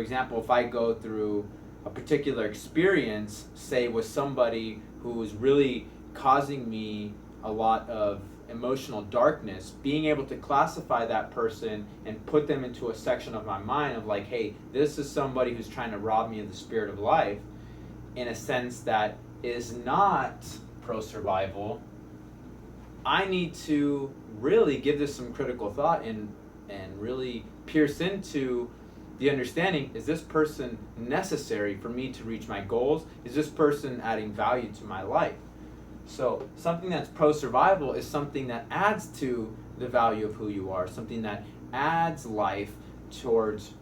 For example, if I go through a particular experience, say with somebody who is really causing me a lot of emotional darkness, being able to classify that person and put them into a section of my mind of like, hey, this is somebody who's trying to rob me of the spirit of life, in a sense that is not pro-survival, I need to really give this some critical thought and really pierce into the understanding, is this person necessary for me to reach my goals? Is this person adding value to my life? So something that's pro-survival is something that adds to the value of who you are, something that adds life towards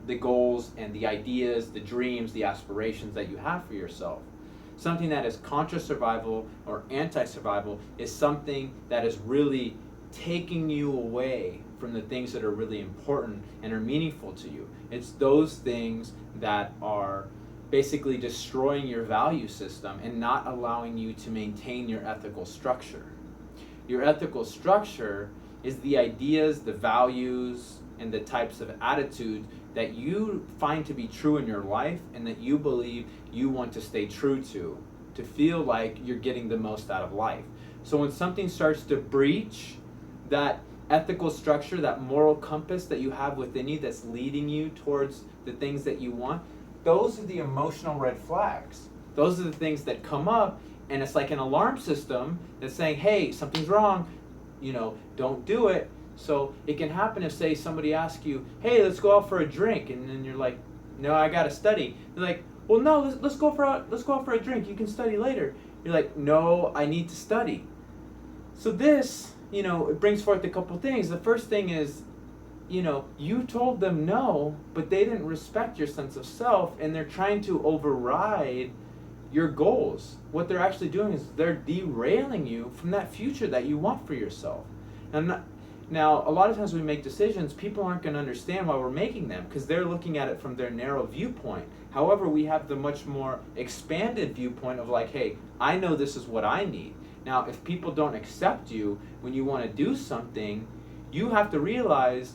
the goals and the ideas, the dreams, the aspirations that you have for yourself. Something that is contra-survival or anti-survival is something that is really taking you away from the things that are really important and are meaningful to you. It's those things that are basically destroying your value system and not allowing you to maintain your ethical structure. Your ethical structure is the ideas, the values, and the types of attitudes that you find to be true in your life and that you believe you want to stay true to feel like you're getting the most out of life. So when something starts to breach that ethical structure, that moral compass that you have within you that's leading you towards the things that you want, those are the emotional red flags. Those are the things that come up, and it's like an alarm system that's saying, hey, something's wrong, don't do it. So it can happen if, say, somebody asks you, hey, let's go out for a drink, and then you're like, no, I gotta study. They're like, well, no, let's go out for a drink, you can study later. You're like, no, I need to study. So this, it brings forth a couple things. The first thing is, you told them no, but they didn't respect your sense of self, and they're trying to override your goals. What they're actually doing is they're derailing you from that future that you want for yourself. Now, a lot of times we make decisions, people aren't going to understand why we're making them because they're looking at it from their narrow viewpoint. However, we have the much more expanded viewpoint of like, hey, I know this is what I need. Now, if people don't accept you when you want to do something, you have to realize,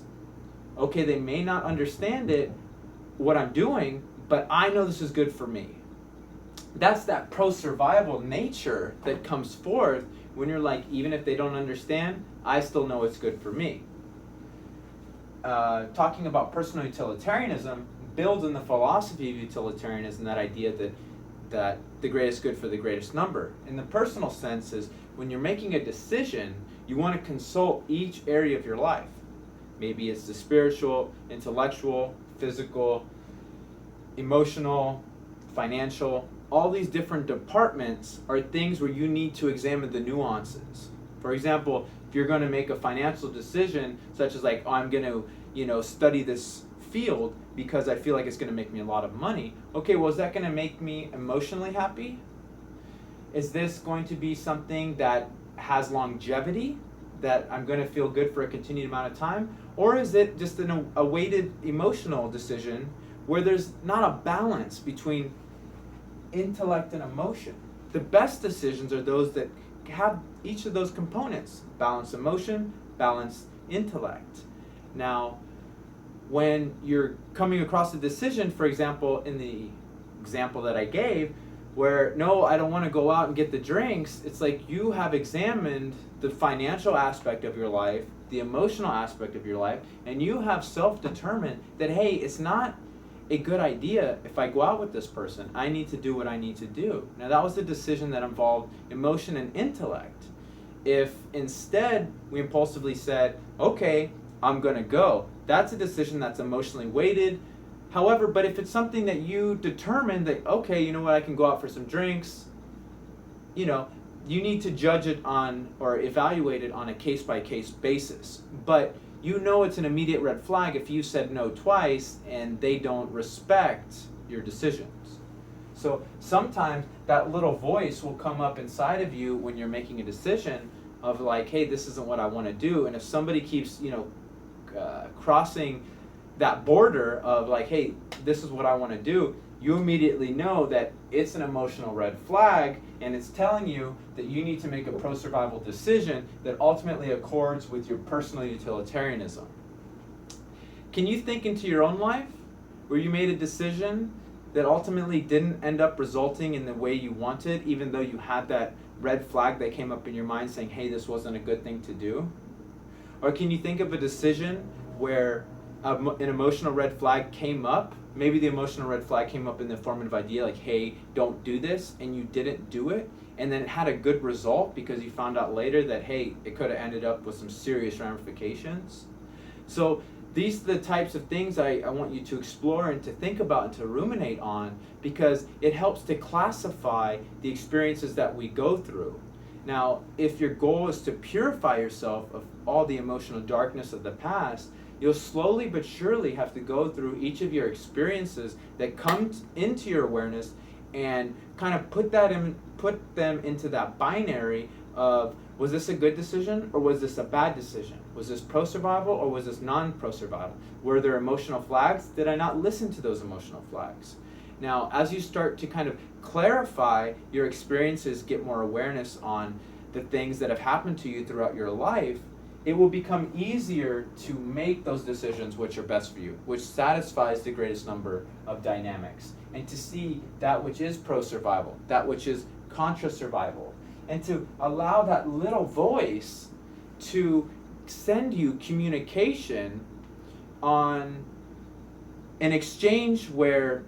okay, they may not understand what I'm doing, but I know this is good for me. That's that pro-survival nature that comes forth when you're like, even if they don't understand, I still know it's good for me. Talking about personal utilitarianism builds in the philosophy of utilitarianism that idea that the greatest good for the greatest number. In the personal sense is when you're making a decision, you want to consult each area of your life. Maybe it's the spiritual, intellectual, physical, emotional, financial. All these different departments are things where you need to examine the nuances. For example, if you're going to make a financial decision, such as like, oh, I'm going to, study this field because I feel like it's going to make me a lot of money. Okay, well, is that going to make me emotionally happy? Is this going to be something that has longevity, that I'm going to feel good for a continued amount of time? Or is it just a weighted emotional decision where there's not a balance between intellect and emotion? The best decisions are those that have each of those components: balance emotion, balance intellect. Now, when you're coming across a decision, for example, in the example that I gave, where no, I don't want to go out and get the drinks, it's like you have examined the financial aspect of your life, the emotional aspect of your life, and you have self-determined that, hey, it's not a good idea if I go out with this person. I need to do what I need to do. Now, that was a decision that involved emotion and intellect. If instead we impulsively said, okay, I'm going to go, that's a decision that's emotionally weighted. However, but if it's something that you determine that, okay, you know what, I can go out for some drinks, you need to judge it on or evaluate it on a case-by-case basis. But it's an immediate red flag if you said no twice and they don't respect your decisions. So sometimes that little voice will come up inside of you when you're making a decision of like, hey, this isn't what I want to do. And if somebody keeps, crossing that border of like, hey, this is what I want to do, you immediately know that it's an emotional red flag, and it's telling you that you need to make a pro-survival decision that ultimately accords with your personal utilitarianism. Can you think into your own life where you made a decision that ultimately didn't end up resulting in the way you wanted, even though you had that red flag that came up in your mind saying, hey, this wasn't a good thing to do? Or can you think of a decision where an emotional red flag came up? Maybe the emotional red flag came up in the formative idea like, hey, don't do this, and you didn't do it, and then it had a good result because you found out later that, hey, it could have ended up with some serious ramifications. So these are the types of things I want you to explore and to think about and to ruminate on, because it helps to classify the experiences that we go through. Now, if your goal is to purify yourself of all the emotional darkness of the past, you'll slowly but surely have to go through each of your experiences that come into your awareness and kind of put them into that binary of, was this a good decision or was this a bad decision? Was this pro-survival or was this non-pro-survival? Were there emotional flags? Did I not listen to those emotional flags? Now, as you start to kind of clarify your experiences, get more awareness on the things that have happened to you throughout your life, it will become easier to make those decisions which are best for you, which satisfies the greatest number of dynamics, and to see that which is pro-survival, that which is contra-survival, and to allow that little voice to send you communication on an exchange where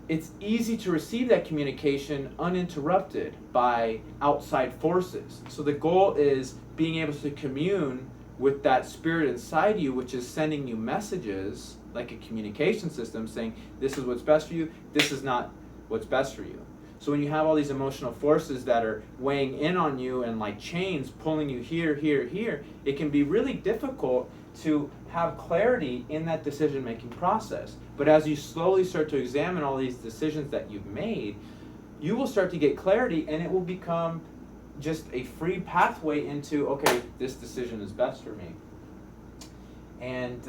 it's easy to receive that communication uninterrupted by outside forces. So the goal is being able to commune with that spirit inside you, which is sending you messages like a communication system saying, this is what's best for you, this is not what's best for you. So when you have all these emotional forces that are weighing in on you and like chains pulling you here, here, here, it can be really difficult to have clarity in that decision-making process. But as you slowly start to examine all these decisions that you've made, you will start to get clarity, and it will become just a free pathway into, okay, this decision is best for me. And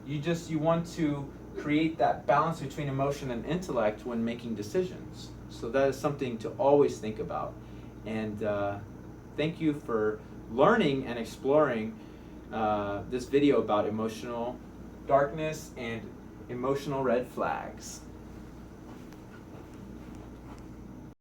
you want to create that balance between emotion and intellect when making decisions. So that is something to always think about. And thank you for learning and exploring this video about emotional darkness and emotional red flags.